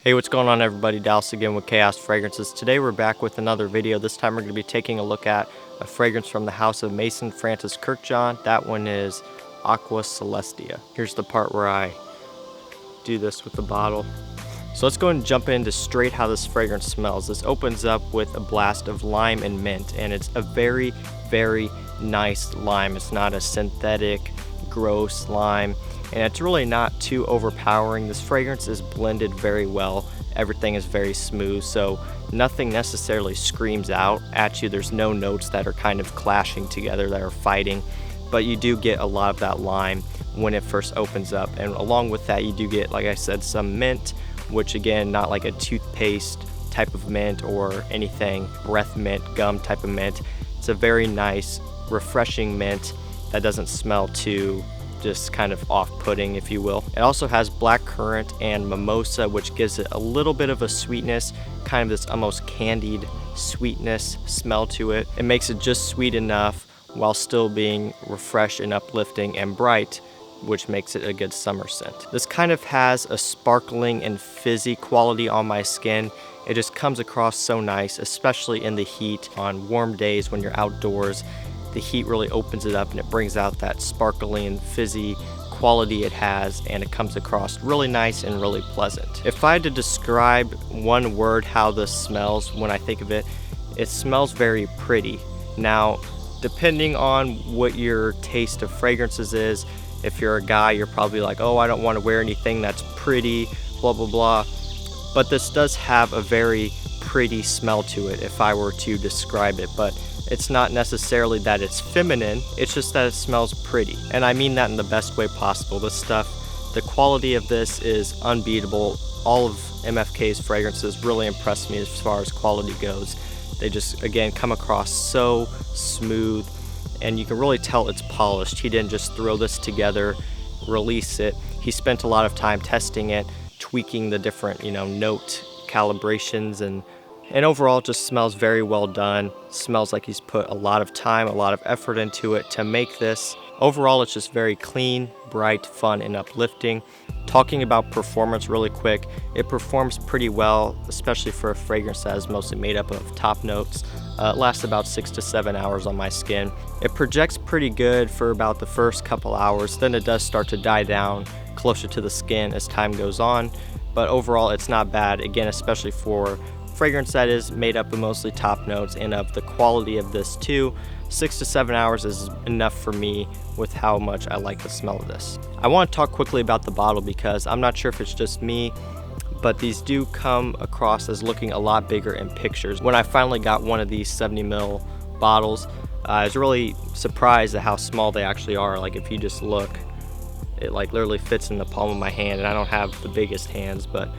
Hey, what's going on everybody? Dallas again with Chaos Fragrances. Today we're back with another video. This time we're going to be taking a look at a fragrance from the house of Maison Francis Kurkdjian. That one is Aqua Celestia. Here's the part where I do this with the bottle. So let's go and jump into straight how this fragrance smells. This opens up with a blast of lime and mint, and it's a very, very nice lime. It's not a synthetic, gross lime, and it's really not too overpowering. This fragrance is blended very well. Everything is very smooth, so nothing necessarily screams out at you. There's no notes that are kind of clashing together, that are fighting, but you do get a lot of that lime when it first opens up, and along with that you do get, like I said, some mint, which again, not like a toothpaste type of mint or anything, breath mint, gum type of mint. It's a very nice, refreshing mint that doesn't smell too just kind of off-putting, if you will. It also has black currant and mimosa, which gives it a little bit of a sweetness, kind of this almost candied sweetness smell to it. It makes it just sweet enough while still being refreshed and uplifting and bright, which makes it a good summer scent. This kind of has a sparkling and fizzy quality on my skin. It just comes across so nice, especially in the heat on warm days when you're outdoors. The heat really opens it up and it brings out that sparkling and fizzy quality it has, and it comes across really nice and really pleasant. If I had to describe one word how this smells when I think of it, it smells very pretty. Now, depending on what your taste of fragrances is, if you're a guy, you're probably like, oh, I don't want to wear anything that's pretty, blah, blah, blah. But this does have a very pretty smell to it if I were to describe it. But it's not necessarily that it's feminine, it's just that it smells pretty. And I mean that in the best way possible. This stuff, the quality of this is unbeatable. All of MFK's fragrances really impress me as far as quality goes. They just, again, come across so smooth, and you can really tell it's polished. He didn't just throw this together, release it. He spent a lot of time testing it, tweaking the different, note calibrations, and overall it just smells very well done. Smells like he's put a lot of time, a lot of effort into it to make this. Overall, it's just very clean, bright, fun, and uplifting. Talking about performance really quick, it performs pretty well, especially for a fragrance that is mostly made up of top notes. It lasts about 6 to 7 hours on my skin. It projects pretty good for about the first couple hours, then it does start to die down closer to the skin as time goes on. But overall, it's not bad, again, especially for fragrance that is made up of mostly top notes and of the quality of this too. 6 to 7 hours is enough for me with how much I like the smell of this. I want to talk quickly about the bottle because I'm not sure if it's just me, but these do come across as looking a lot bigger in pictures. When I finally got one of these 70 ml bottles, I was really surprised at how small they actually are. Like, if you just look, it like literally fits in the palm of my hand, and I don't have the biggest hands, but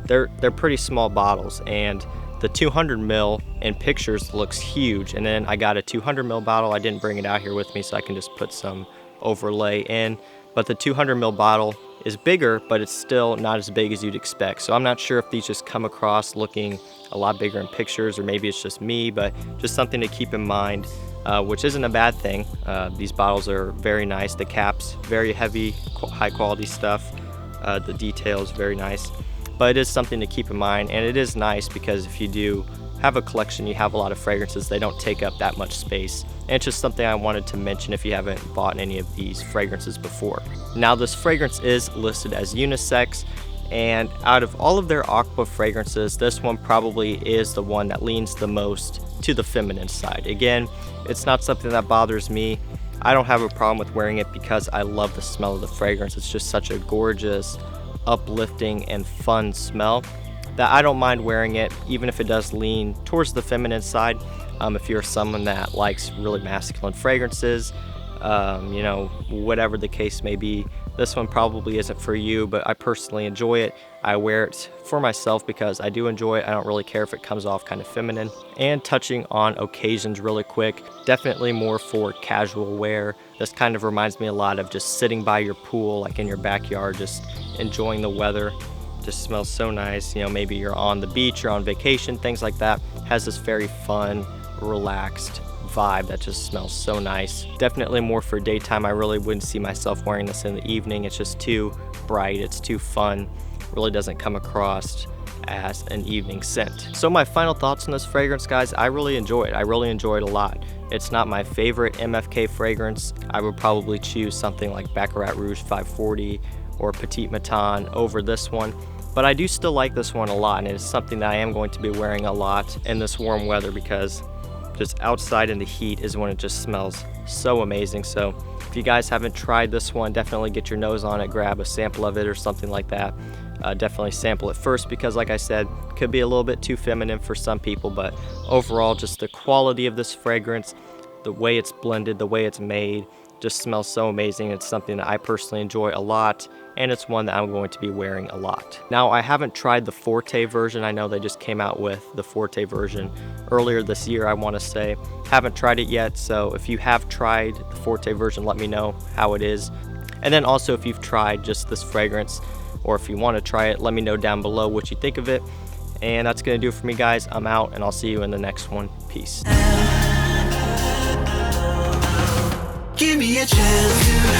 they're pretty small bottles. And the 200 ml in pictures looks huge, and then I got a 200 ml bottle. I didn't bring it out here with me, so I can just put some overlay in, but the 200 ml bottle is bigger, but it's still not as big as you'd expect. So I'm not sure if these just come across looking a lot bigger in pictures, or maybe it's just me, but just something to keep in mind, which isn't a bad thing. These bottles are very nice. The cap's very heavy, high quality stuff. The detail is very nice. But it is something to keep in mind, and it is nice because if you do have a collection, you have a lot of fragrances, they don't take up that much space. And it's just something I wanted to mention if you haven't bought any of these fragrances before. Now, this fragrance is listed as unisex, and out of all of their aqua fragrances, this one probably is the one that leans the most to the feminine side. Again, it's not something that bothers me. I don't have a problem with wearing it because I love the smell of the fragrance. It's just such a gorgeous, uplifting, and fun smell that I don't mind wearing it, even if it does lean towards the feminine side. If you're someone that likes really masculine fragrances, whatever the case may be, this one probably isn't for you, but I personally enjoy it. I wear it for myself because I do enjoy it. I don't really care if it comes off kind of feminine. And touching on occasions really quick, definitely more for casual wear. This kind of reminds me a lot of just sitting by your pool, like in your backyard, just enjoying the weather. Just smells so nice. Maybe you're on the beach, you're on vacation, things like that. Has this very fun, relaxed vibe that just smells so nice. Definitely more for daytime. I really wouldn't see myself wearing this in the evening. It's just too bright, it's too fun, really doesn't come across as an evening scent. So my final thoughts on this fragrance, guys, I really enjoy it. I really enjoy it a lot. It's not my favorite MFK fragrance. I would probably choose something like Baccarat Rouge 540 or Petite Matin over this one. But I do still like this one a lot, and it's something that I am going to be wearing a lot in this warm weather, because just outside in the heat is when it just smells so amazing. So if you guys haven't tried this one, definitely get your nose on it, grab a sample of it or something like that. Definitely sample it first, because like I said, could be a little bit too feminine for some people, but overall just the quality of this fragrance, the way it's blended, the way it's made, just smells so amazing. It's something that I personally enjoy a lot, and it's one that I'm going to be wearing a lot. Now, I haven't tried the Forte version. I know they just came out with the Forte version earlier this year, I want to say. Haven't tried it yet, so if you have tried the Forte version, let me know how it is. And then also, if you've tried just this fragrance, or if you want to try it, let me know down below what you think of it. And that's going to do it for me, guys. I'm out, and I'll see you in the next one. Peace. Give me a chance to